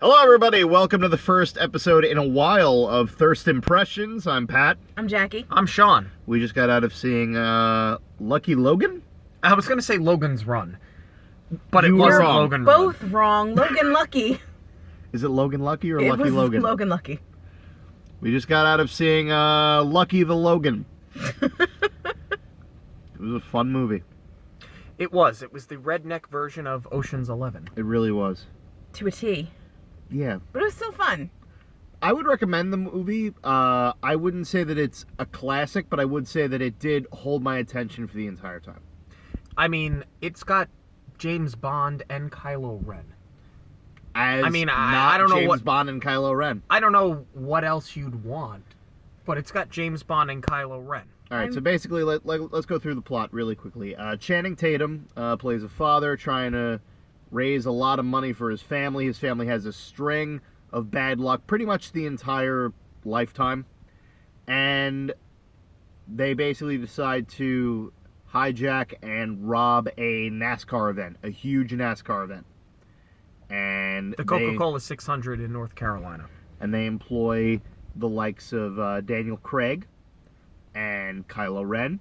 Hello, everybody. Welcome to the first episode in a while of Thirst Impressions. I'm Pat. I'm Jackie. I'm Sean. We just got out of seeing Lucky Logan. I was going to say Logan's Run, but You it were wasn't wrong. Logan Both Run. wrong. Logan Lucky. Is it Logan Lucky or It Lucky was Logan? Logan Lucky. We just got out of seeing Lucky the Logan. It was a fun movie. It was the redneck version of Ocean's 11. It really was. To a T. Yeah. But it was still fun. I would recommend the movie. I wouldn't say that it's a classic, but I would say that it did hold my attention for the entire time. I mean, it's got James Bond and Kylo Ren. I don't know James what Bond and Kylo Ren. I don't know what else you'd want, but it's got James Bond and Kylo Ren. All right, so basically, let's go through the plot really quickly. Channing Tatum plays a father trying to raise a lot of money for his family. His family has a string of bad luck pretty much the entire lifetime. And they basically decide to hijack and rob a NASCAR event, a huge NASCAR event. And The Coca-Cola 600 in North Carolina. And they employ the likes of Daniel Craig and Kylo Ren.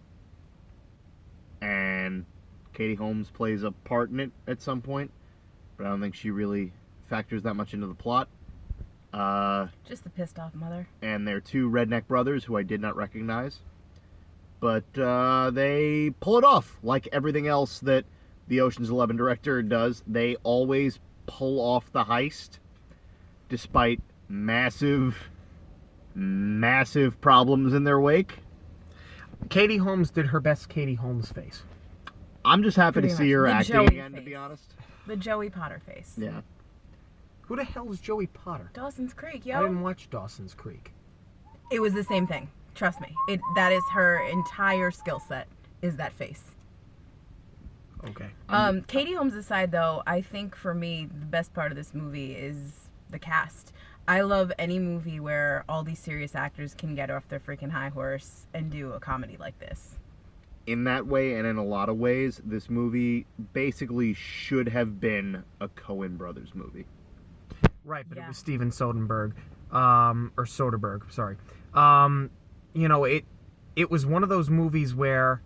And Katie Holmes plays a part in it at some point, but I don't think she really factors that much into the plot. Just the pissed off mother. And they're two redneck brothers who I did not recognize. But they pull it off, like everything else that the Ocean's 11 director does. They always pull off the heist, despite massive problems in their wake. Katie Holmes did her best Katie Holmes face. I'm just happy Pretty to see much. her The acting Joey again, to face. be honest. The Joey Potter face. Yeah. Who the hell is Joey Potter? Dawson's Creek, I yo. didn't watch Dawson's Creek. It was the same thing. Trust me. That is her entire skill set, is that face. Okay. Katie Holmes aside, though, I think for me, the best part of this movie is the cast. I love any movie where all these serious actors can get off their freaking high horse and do a comedy like this. In that way, and in a lot of ways, this movie basically should have been a Coen Brothers movie. Right, but Yeah. it was Steven Soderbergh, or Soderbergh, sorry. It was one of those movies where,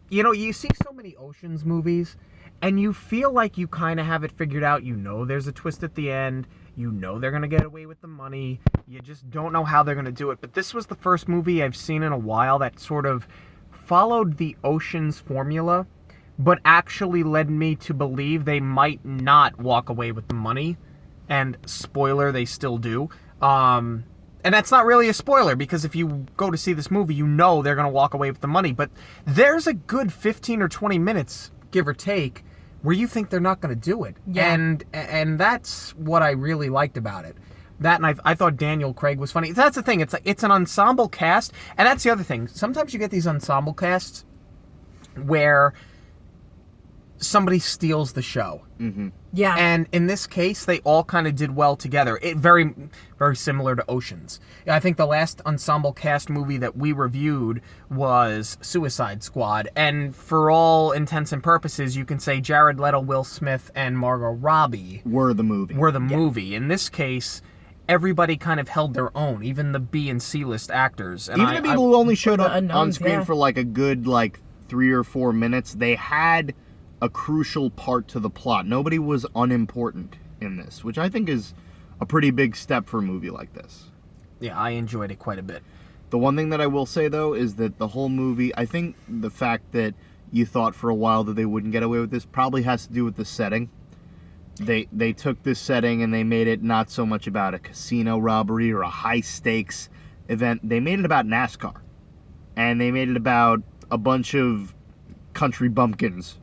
you see so many Oceans movies, and you feel like you kind of have it figured out. You know there's a twist at the end. You know they're going to get away with the money. You just don't know how they're going to do it. But this was the first movie I've seen in a while that sort of followed the Oceans formula, but actually led me to believe they might not walk away with the money. And spoiler, they still do. And that's not really a spoiler, because if you go to see this movie, you know they're going to walk away with the money. But there's a good 15 or 20 minutes, give or take, where you think they're not going to do it. Yeah. And that's what I really liked about it. That, and I thought Daniel Craig was funny. That's the thing. It's an ensemble cast, and that's the other thing. Sometimes you get these ensemble casts where somebody steals the show. Mm-hmm. Yeah. And in this case, they all kind of did well together. It very, very similar to Oceans. I think the last ensemble cast movie that we reviewed was Suicide Squad. And for all intents and purposes, you can say Jared Leto, Will Smith, and Margot Robbie Were the movie. In this case, everybody kind of held their own, even the B and C list actors. And Even the people who only showed up on unknowns, screen yeah. for like a good 3 or 4 minutes, they had a crucial part to the plot. Nobody was unimportant in this, which I think is a pretty big step for a movie like this. Yeah, I enjoyed it quite a bit. The one thing that I will say, though, is that the whole movie, I think the fact that you thought for a while that they wouldn't get away with this probably has to do with the setting. They took this setting and they made it not so much about a casino robbery or a high-stakes event. They made it about NASCAR. And they made it about a bunch of country bumpkins,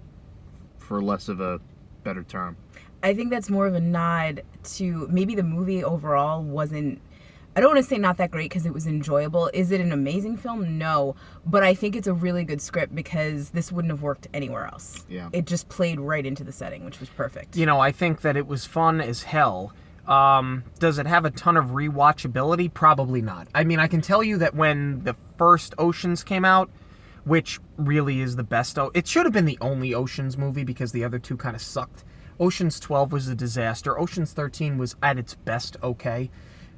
for less of a better term. I think that's more of a nod to maybe the movie overall wasn't, I don't want to say not that great because it was enjoyable. Is it an amazing film? No. But I think it's a really good script because this wouldn't have worked anywhere else. Yeah. It just played right into the setting, which was perfect. I think that it was fun as hell. Does it have a ton of rewatchability? Probably not. I mean, I can tell you that when the first Oceans came out, which really is the best. It should have been the only Oceans movie because the other two kind of sucked. Ocean's 12 was a disaster. Ocean's 13 was at its best okay.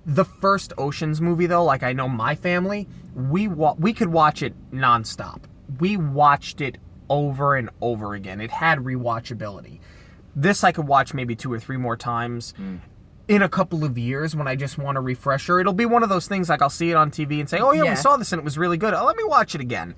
The first Ocean's movie, though, like I know my family, we could watch it nonstop. We watched it over and over again. It had rewatchability. This I could watch maybe 2 or 3 more times. In a couple of years when I just want a refresher. It'll be one of those things like I'll see it on TV and say, oh yeah, we saw this and it was really good. Oh, let me watch it again.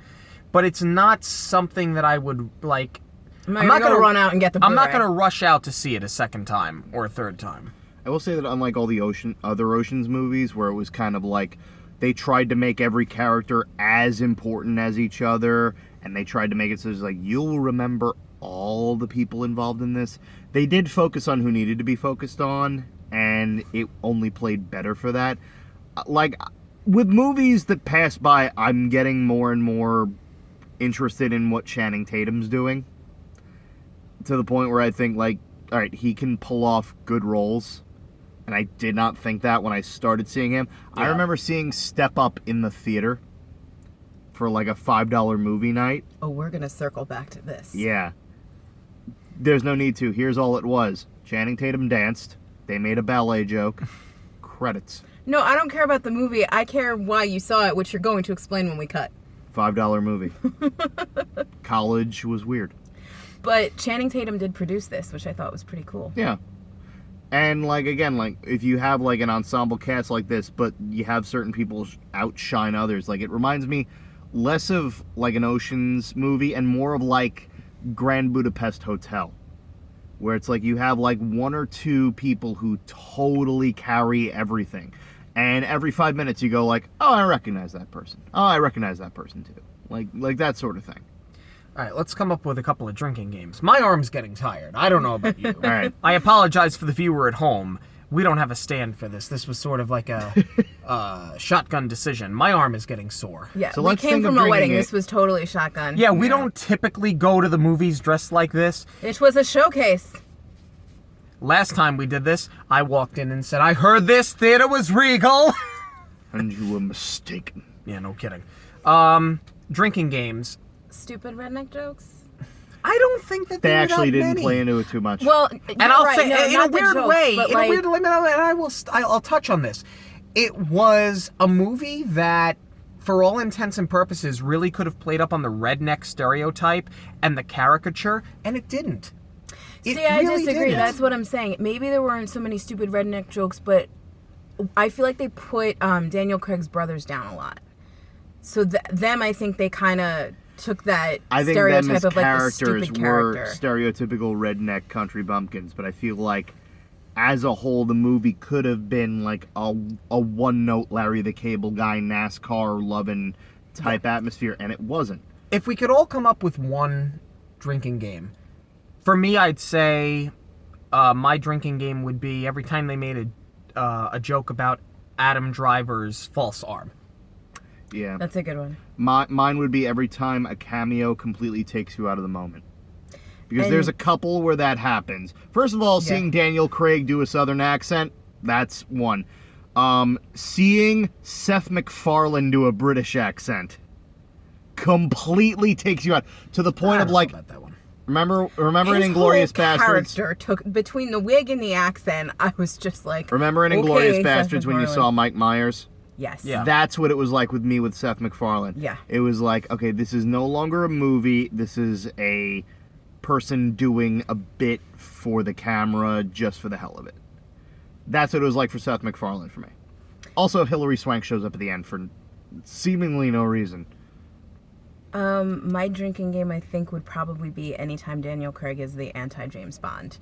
But it's not something that I would like. I'm not going to run out and get the Blu-ray. I'm not going to rush out to see it a second time or a third time. I will say that unlike all the other Ocean's movies where it was kind of like they tried to make every character as important as each other and they tried to make it so it's like you'll remember all the people involved in this. They did focus on who needed to be focused on, and it only played better for that. Like, with movies that pass by, I'm getting more and more interested in what Channing Tatum's doing. To the point where I think, like, alright, he can pull off good roles. And I did not think that when I started seeing him. Yeah. I remember seeing Step Up in the theater for, like, a $5 movie night. Oh, we're going to circle back to this. Yeah. There's no need to. Here's all it was. Channing Tatum danced. They made a ballet joke. Credits. No, I don't care about the movie. I care why you saw it, which you're going to explain when we cut. $5 movie. College was weird. But Channing Tatum did produce this, which I thought was pretty cool. Yeah. And, like, again, like, if you have, like, an ensemble cast like this, but you have certain people outshine others, like, it reminds me less of, like, an Ocean's movie and more of, like, Grand Budapest Hotel. Where it's like you have, like, 1 or 2 people who totally carry everything. And every 5 minutes you go, like, oh, I recognize that person. Oh, I recognize that person, too. Like that sort of thing. All right, let's come up with a couple of drinking games. My arm's getting tired. I don't know about you. All right. I apologize for the viewer at home. We don't have a stand for this. This was sort of like a shotgun decision. My arm is getting sore. Yeah, so we came from a wedding. This was totally shotgun. Yeah, we don't typically go to the movies dressed like this. It was a showcase. Last time we did this, I walked in and said, I heard this theater was Regal. And you were mistaken. Yeah, no kidding. Drinking games. Stupid redneck jokes. I don't think that they were actually that didn't many. play into it too much. Well, and I'll right. say No, in a weird jokes, way, but in a weird way, and I'll touch on this. It was a movie that, for all intents and purposes, really could have played up on the redneck stereotype and the caricature, and it didn't. I disagree. That's what I'm saying. Maybe there weren't so many stupid redneck jokes, but I feel like they put Daniel Craig's brothers down a lot. So them, I think they kind of took that stereotype of like the stupid character. Were stereotypical redneck country bumpkins, but I feel like as a whole the movie could have been like a one-note Larry the Cable Guy NASCAR loving type atmosphere, and it wasn't. If we could all come up with one drinking game, for me I'd say my drinking game would be every time they made a joke about Adam Driver's false arm. Yeah. That's a good one. Mine would be every time a cameo completely takes you out of the moment. Because there's a couple where that happens. First of all, seeing Daniel Craig do a southern accent, that's one. Seeing Seth MacFarlane do a British accent completely takes you out. To the point of like... About that one. Remember in Inglourious Bastards? Character took between the wig and the accent, I was just like... Remember in Inglourious Bastards when you saw Mike Myers? Yes. Yeah. That's what it was like with me with Seth MacFarlane. Yeah. It was like, okay, this is no longer a movie. This is a person doing a bit for the camera just for the hell of it. That's what it was like for Seth MacFarlane for me. Also, Hilary Swank shows up at the end for seemingly no reason. My drinking game, I think, would probably be anytime Daniel Craig is the anti-James Bond.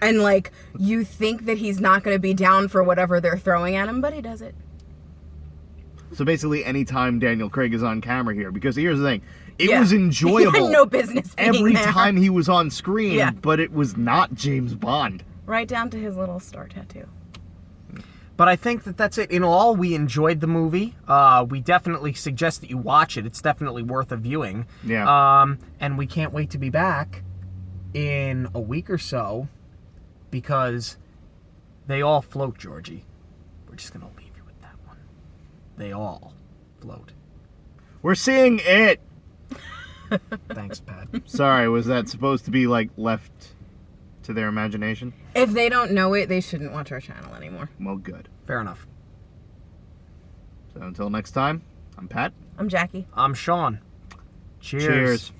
And, like, you think that he's not going to be down for whatever they're throwing at him, but he does it. So basically, anytime Daniel Craig is on camera here, because here's the thing, it was enjoyable. He had no business being every there. time he was on screen, but it was not James Bond. Right down to his little star tattoo. But I think that's it. In all, we enjoyed the movie. We definitely suggest that you watch it. It's definitely worth a viewing. Yeah. And we can't wait to be back in a week or so because they all float, Georgie. We're just going to leave you with that one. They all float. We're seeing it. Thanks, Pat. Sorry, was that supposed to be like left to their imagination. If they don't know it, they shouldn't watch our channel anymore. Well, good. Fair enough. So until next time, I'm Pat. I'm Jackie. I'm Sean. Cheers. Cheers.